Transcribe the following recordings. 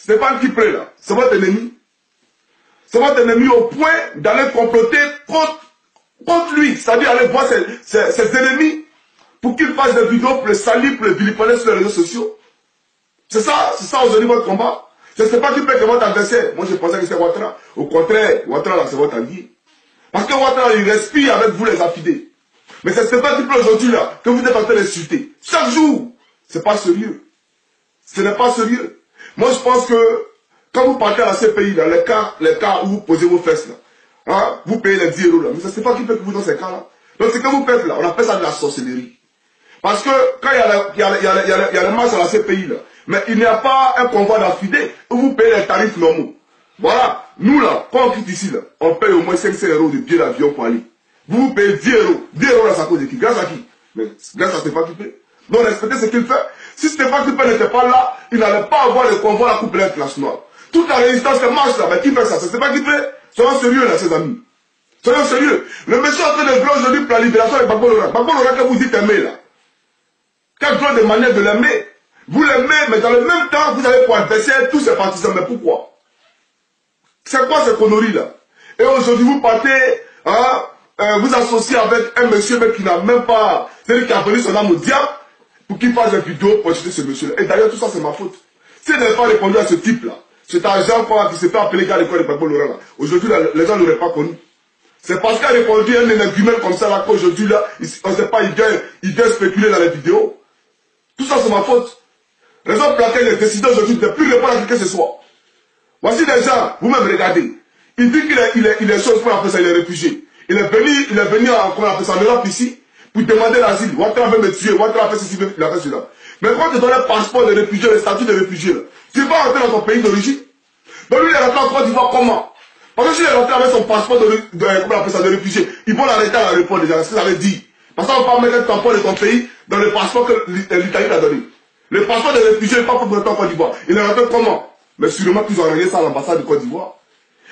Stéphane Kipré, là, c'est votre ennemi. C'est votre ennemi au point d'aller comploter contre lui. C'est-à-dire aller voir ses ennemis pour qu'ils fassent des vidéos pour le salir, pour le vilipender sur les réseaux sociaux. C'est ça aujourd'hui votre combat. Je ne sais pas qui peut être votre adversaire. Moi je pensais que c'était Ouattara. Au contraire, Ouattara là c'est votre allié. Parce que Ouattara il respire avec vous les affidés. Mais c'est Stéphane Kipré aujourd'hui là que vous êtes en train d'insulter. Chaque jour. C'est pas sérieux. Ce n'est pas sérieux. Moi je pense que quand vous partez à la CPI, là, les cas où vous posez vos fesses là, hein, vous payez les 10 € là. Mais ça c'est pas qui peut que vous dans ces cas là. Donc ce que vous faites là, on appelle ça de la sorcellerie. Parce que quand il y a le match à la CPI là, mais il n'y a pas un convoi d'affidés où vous payez les tarifs normaux. Voilà, nous là, quand on quitte ici là, on paye au moins 500 € de billets d'avion pour aller. Vous payez 10 €. 10 € là, c'est à cause de qui? Grâce à qui? Mais grâce à Stéphane Kipré. Donc respectez ce qu'il fait. Si Stéphane Kipré n'était pas là, il n'allait pas avoir le convoi à la Coupe internationale. Toute la résistance qui marche là, mais qui fait ça? C'est Stéphane Kipré. Soyons sérieux là, ses amis. Soyons sérieux. Le monsieur est en train de vouloir aujourd'hui pour la libération de Gbagbo Lora. Gbagbo Lora que vous dites aimer là. Quelle drôle de manière de l'aimer. Vous l'aimez, mais dans le même temps, vous avez pour adversaire tous ces partisans. Mais pourquoi? C'est quoi ces conneries là? Et aujourd'hui, vous partez, hein, vous associez avec un monsieur mais qui n'a même pas, c'est-à-dire qui a donné son âme au diable pour qu'il fasse des vidéos pour acheter ce monsieur-là. Et d'ailleurs, tout ça, c'est ma faute. Si elle n'avait pas répondu à ce type-là, cet agent qui s'est fait appeler gars de l'école de Gbagbo Lora là, aujourd'hui, les gens ne l'auraient pas connu. C'est parce qu'il a répondu à un argument comme ça là qu'aujourd'hui là, on ne sait pas, il vient spéculer dans les vidéos. Tout ça, c'est ma faute. Raison pour laquelle il a décidé aujourd'hui de ne plus répondre à qui que ce soit. Voici des gens, vous-même regardez. Il dit qu'il est chose pour appeler ça, il est réfugié. Il est venu en Europe ici pour demander l'asile. Ouattara veut me tuer, Ouattara a fait ceci, il a fait cela. Mais quand tu donnes le passeport de réfugié, le statut de réfugié, là, tu vas rentrer dans ton pays d'origine. Donc lui, il est rentré en Côte d'Ivoire comment? Parce que s'il est rentré avec son passeport de réfugié, ils vont l'arrêter à l'aéroport déjà, c'est ce que ça veut dire. Parce qu'on ne va pas mettre un tampon de ton pays dans le passeport que l'Italie t'a donné. Le passeport de réfugié n'est pas pour rentrer en Côte d'Ivoire. Il est rentré comment? Mais sûrement qu'ils ont envoyé ça à l'ambassade de Côte d'Ivoire.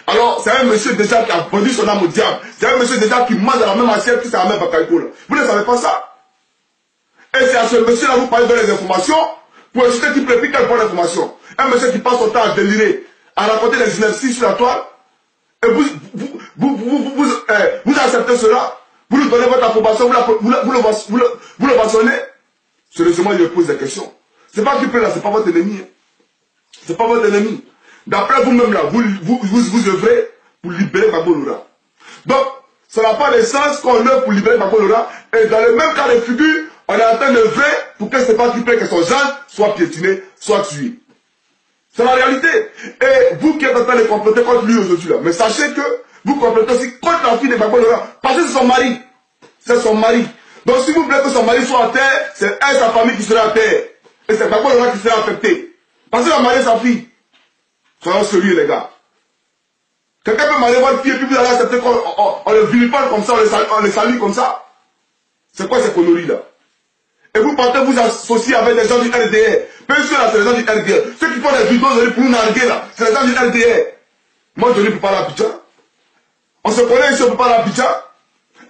Alors, c'est un monsieur déjà qui a vendu son âme au diable. C'est un monsieur déjà qui mange dans la même assiette que c'est la même Bakaïko là. Vous ne savez pas ça? Et c'est à ce monsieur-là vous parlez de les informations pour insulter qui préfère quelle bonne information. Un monsieur qui passe son temps à délirer, à raconter des inepties sur la toile. Et vous acceptez cela? Vous lui donnez votre approbation, vous le bâtonnez? Sérieusement, il me pose des questions. C'est pas qui peut là, c'est pas votre ennemi. Hein. C'est pas votre ennemi. D'après vous-même là, vous œuvrez pour libérer Gbagbo Lora. Donc, ça n'a pas de sens qu'on œuvre pour libérer Gbagbo Lora. Et dans le même cas de figure, on est en train d'œuvrer pour que c'est pas qui peut que son genre soit piétiné, soit tué. C'est la réalité. Et vous qui êtes en train de comploter contre lui aujourd'hui là, mais sachez que vous complotez aussi contre la fille de Gbagbo Lora. Parce que c'est son mari. C'est son mari. Donc si vous voulez que son mari soit à terre, c'est elle, sa famille qui sera à terre. Et c'est Gbagbo Lora qui sera affecté. Parce qu'il a marié sa fille. Soyons sérieux les gars. Quelqu'un peut marier votre fille et puis vous allez accepter qu'on le vilipende comme ça, on le salue comme ça. C'est quoi ces conneries là? Et vous partez vous associer avec des gens du RDR. Bien sûr là, c'est les gens du RDR. Ceux qui font des vidéos aujourd'hui pour nous narguer là, c'est les gens du RDR. Moi je ne peux pas à Abidjan. On se connaît ici, on ne peut pas à Abidjan.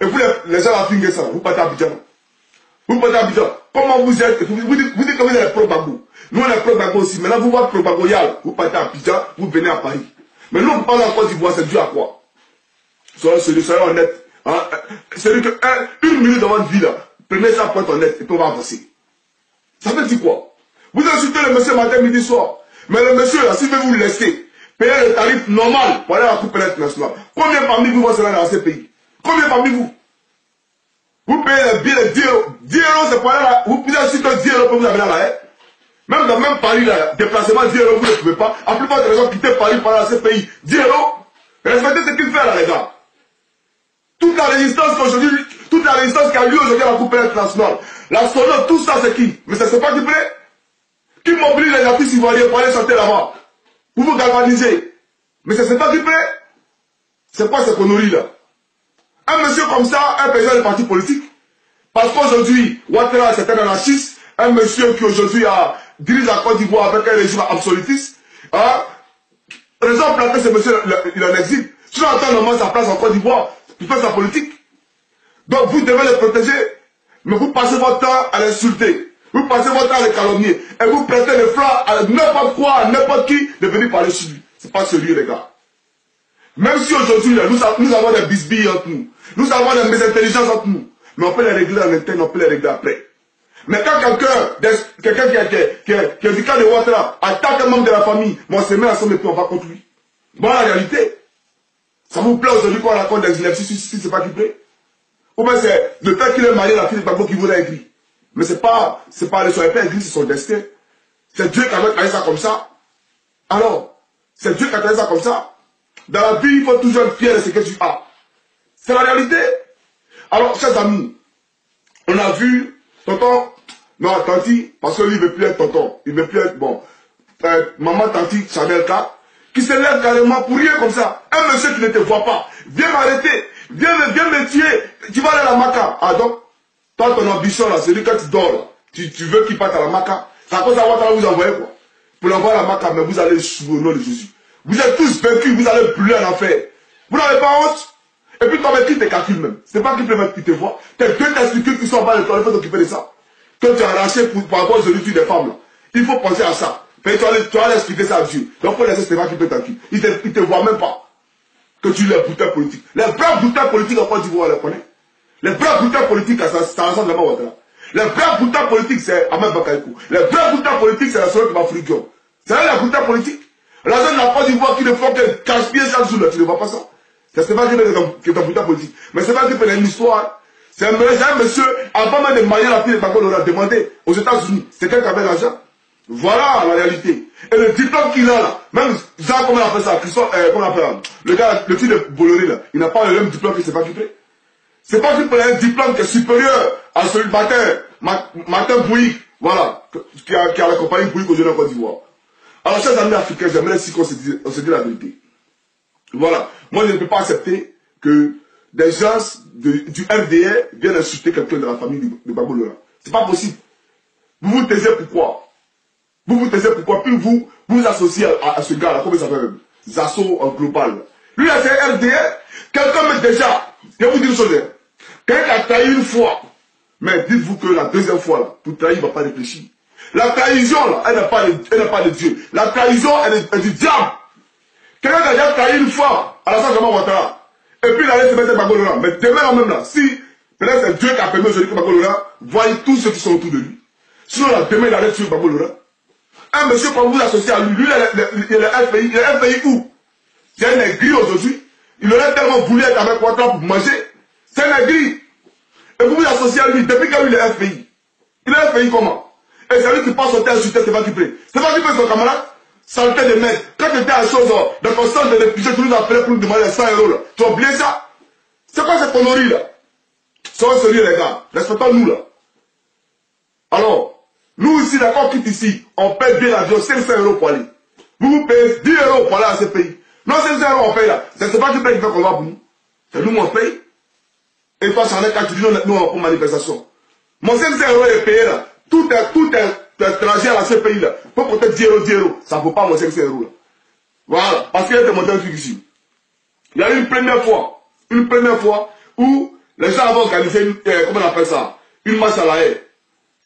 Et vous les gens à finir ça, vous partez à Abidjan. Vous partez à Abidjan. Comment vous êtes? Vous dites que vous êtes pro-Gbagbo. Nous on est pro-Gbagbo aussi. Maintenant vous voyez pro-Gbagboyal. Vous partez à Abidjan, vous venez à Paris. Mais nous on parle en Côte d'Ivoire, c'est dû à quoi? Soyons honnêtes. Hein? C'est-à-dire qu'une minute dans votre vie là, prenez ça pour être honnête et puis on va avancer. Ça veut dire quoi? Vous insultez le monsieur matin, midi, soir. Mais le monsieur là, s'il veut vous laisser payer le tarif normal pour aller à la Coupe internationale, combien parmi vous vont se rendre dans ces pays? Combien parmi vous? Vous payez les billets de 10 €. 10 €, c'est pour aller là. Vous pouvez insulter 10 € pour vous amener là. Même dans même Paris, là, déplacement 10 €, vous ne pouvez pas. La plupart des gens quittent Paris pour aller à ces pays. 10 €. Respectez ce qu'il fait là, les gars. Toute la résistance qu'aujourd'hui, toute la résistance qui a lieu aujourd'hui à la Coupe internationale, la sonore, tout ça c'est qui? Mais c'est pas qui plaît? Qui mobilise les artistes ivoiriens pour aller chanter là-bas? Pour vous galvaniser? Mais c'est pas qui plaît? C'est quoi ces conneries là? Un monsieur comme ça, un président de parti politique, parce qu'aujourd'hui, Ouattara c'est un anarchiste, un monsieur qui aujourd'hui dirige la Côte d'Ivoire avec un régime absolutiste, hein? Raison pour laquelle ce monsieur il en exil. Si on entend normalement sa place en Côte d'Ivoire, il fait sa politique. Donc vous devez le protéger, mais vous passez votre temps à l'insulter. Vous passez votre temps à le calomnier et vous prêtez le flanc à n'importe quoi, à n'importe qui de venir parler sur lui. C'est pas sérieux, les gars. Même si aujourd'hui, nous avons des bisbilles entre nous, nous avons des mésintelligences entre nous, mais on peut les régler en interne, on peut les régler après. Mais quand quelqu'un qui est du cas de Ouattara attaque un membre de la famille, on se met ensemble et puis on va contre lui. Bon, la réalité, ça vous plaît aujourd'hui qu'on raconte des élections si c'est pas qui plaît? Ou bien c'est le père qui l'a marié la fille de Gbagbo qui vous l'a écrit. Mais c'est pas le son père écrit, c'est son destin. C'est Dieu qui a créé ça comme ça. Alors, c'est Dieu qui a créé ça comme ça. Dans la vie, il faut toujours être fier de ce que tu as. C'est la réalité. Alors, chers amis, on a vu tonton, non, tanti, parce que lui, il ne veut plus être tonton. Il ne veut plus être, bon, maman, tanti, Chanel 4, qui se lève carrément pour rien comme ça. Un monsieur qui ne te voit pas, viens m'arrêter, viens me tuer, tu vas aller à la Maca. Ah donc, toi, ton ambition là, c'est lui quand tu dors là, tu veux qu'il parte à la Maca. C'est à cause de Ouattara vous envoyez quoi? Pour l'envoyer à la Maca, mais vous allez sous le nom de Jésus. Vous êtes tous vaincus, vous allez brûler en enfer. Vous n'avez pas honte? Et puis toi, mais qui te calcule même? C'est pas qui peut mettre qui te voit. Tes deux testicules qui sont en bas de toi, il faut t'occuper de ça. Quand tu es arraché par rapport aux études des femmes là, il faut penser à ça. Mais tu vas aller expliquer ça à Dieu. Donc pour laisser Stéphane qui peut t'accueillir. Il te voit même pas que tu es les bouteurs politiques. Les vrais bouteurs politiques en Côte d'Ivoire, on les connaît. Les vrais bouteurs politiques, ça ressemble vraiment à Ouattara. Les vrais bouteurs politiques, c'est Ahmed Bakayoko. Les vrais bouteurs politiques, c'est la soeur qui va Frigio. C'est là les bouteurs politiques. La zone de la Côte d'Ivoire qui ne font que cache-pied chaque jour, tu ne vois pas ça. C'est Stéphane qui est un bouteur politique. Mais Stéphane qui fait une histoire. C'est un monsieur, avant même de marier la fille de Gbagbo, on a demandé aux États-Unis. C'est quelqu'un qui avait l'argent. Voilà la réalité. Et le diplôme qu'il a là, même Jean, comment on appelle ça, comment on appelle ça, le gars, le fils de Bolloré là, il n'a pas le même diplôme que Stéphane Kipré. C'est pas qu'il prend un diplôme qui est supérieur à celui de Martin Bouygues, voilà, qui a accompagné Bouygues aujourd'hui en Côte d'Ivoire. Alors, chers amis africains, j'aimerais si qu'on se dit la vérité. Voilà. Moi, je ne peux pas accepter que des gens du FDR viennent insulter quelqu'un de la famille de Gbagbo Laurent. C'est pas possible. Vous vous taisez pourquoi? Vous vous taisez pourquoi? Puis vous vous associez à ce gars-là, comment il s'appelle? Zasso en global. Lui, il a fait FDR. Quelqu'un met déjà, je vais vous dire une chose. Quelqu'un qui a trahi une fois, mais dites-vous que la deuxième fois, là, pour trahir, il ne va pas réfléchir. La trahison, là, elle n'a pas de Dieu. La trahison, elle est du diable. Quelqu'un qui a déjà trahi une fois à la Saint-Germain Ouattara, et puis il allait se mettre Gbagbo Laurent. Mais demain, même là, si peut-être c'est Dieu qui a permis aujourd'hui que Gbagbo Laurent voie tous ceux qui sont autour de lui. Sinon, là, demain, il allait tuer Gbagbo Laurent. Un monsieur, quand vous vous associez à lui, lui, il est FPI où? C'est un aigri aujourd'hui. Il aurait tellement voulu être avec Ouattara pour manger. C'est un aigri. Et vous vous associez à lui, depuis quand lui, il est FPI. Il est FPI comment? Et c'est lui qui passe son terre sur terre, c'est pas qui plaît. C'est pas qui plaît son camarade. Saleté de merde. Quand tu étais à chose, dans ton centre de réfugiés, tu nous appelais pour nous demander 100 € là. Tu as oublié ça? C'est quoi cette connerie là? Soyons sérieux les gars. Respectons-nous là. Alors, nous ici, d'accord, quitte ici, on paie bien l'avion 500 € pour aller. Vous payez 10 € pour aller à ce pays. Non, 500 € on paye là. C'est pas qui paye qui fait qu'on va pour nous. C'est nous, on paye. Et toi, Chanel, quand tu dis nous, on pour manifestation. Mon 500 € est payé là. Tout est étranger à ce pays là. Pour peut-être 10 €, 10 €. Ça ne vaut pas mon 500 € là. Voilà. Parce qu'il y a des montants ici. Il y a eu une première fois où les gens avaient organisé comment on appelle ça? Une marche à la haie.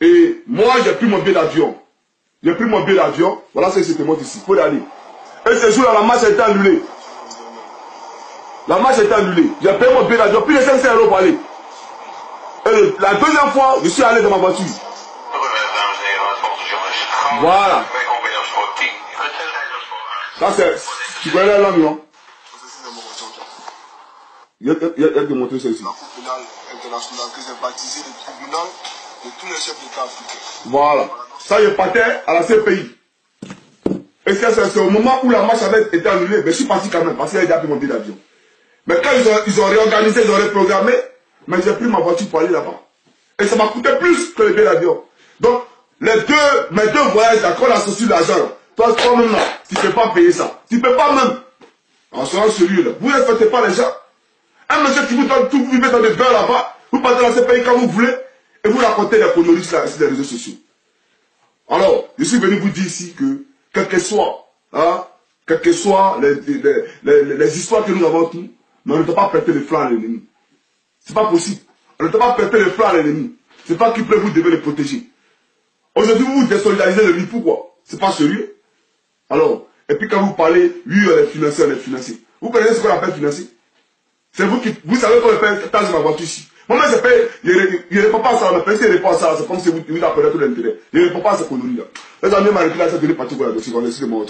Et moi, j'ai pris mon billet d'avion. Voilà ce qui se montre ici. Il faut y aller. Et ce jour-là, la marche a été annulée. J'ai payé mon billet d'avion, plus de 500 € pour aller. Et la deuxième fois, je suis allé dans ma voiture. Voilà. Ça c'est... Tu connais la langue, non? Il y a démontré ça ici. La Cour pénale internationale que j'ai baptisé le tribunal de tous les chefs d'État africains. Voilà. Ça, je partais à la CPI. Et c'est au moment où la marche avait été annulée, mais je suis parti quand même, parce qu'il y a déjà pris mon billet d'avion. Mais quand ils ont réorganisé, ils ont reprogrammé, mais j'ai pris ma voiture pour aller là-bas. Et ça m'a coûté plus que le billet d'avion. Donc, mes deux voyages, là, quand on associe l'argent, toi-même là, tu ne peux pas payer ça. Tu ne peux pas même. En soyant sérieux là, vous ne respectez pas les gens. Un monsieur qui vous donne tout, vous vivez dans des beurres là-bas, vous partez dans ce pays quand vous voulez, et vous racontez des conneries sur les réseaux sociaux. Alors, je suis venu vous dire ici que, quelles que soient les histoires que nous avons tous, mais on ne doit pas prêter le flanc à l'ennemi. C'est pas possible. On ne doit pas prêter le flanc à l'ennemi. C'est pas qui peut vous devez le protéger. Aujourd'hui, vous vous désolidarisez de lui. Pourquoi? C'est pas sérieux. Alors, et puis quand vous parlez, oui, on est financé, on est financé. Vous connaissez ce qu'on appelle financer? C'est vous qui, vous savez qu'on fait taxe ma voiture ici. Moi-même, je paye, je ne réponds pas à ça, on appelle, si je réponds à ça, c'est comme si vous appelez tout l'intérêt. Je ne réponds pas à ces conneries-là. Les amis m'ont réclamé à cette télé partie, on a dessus, on a décidé de mon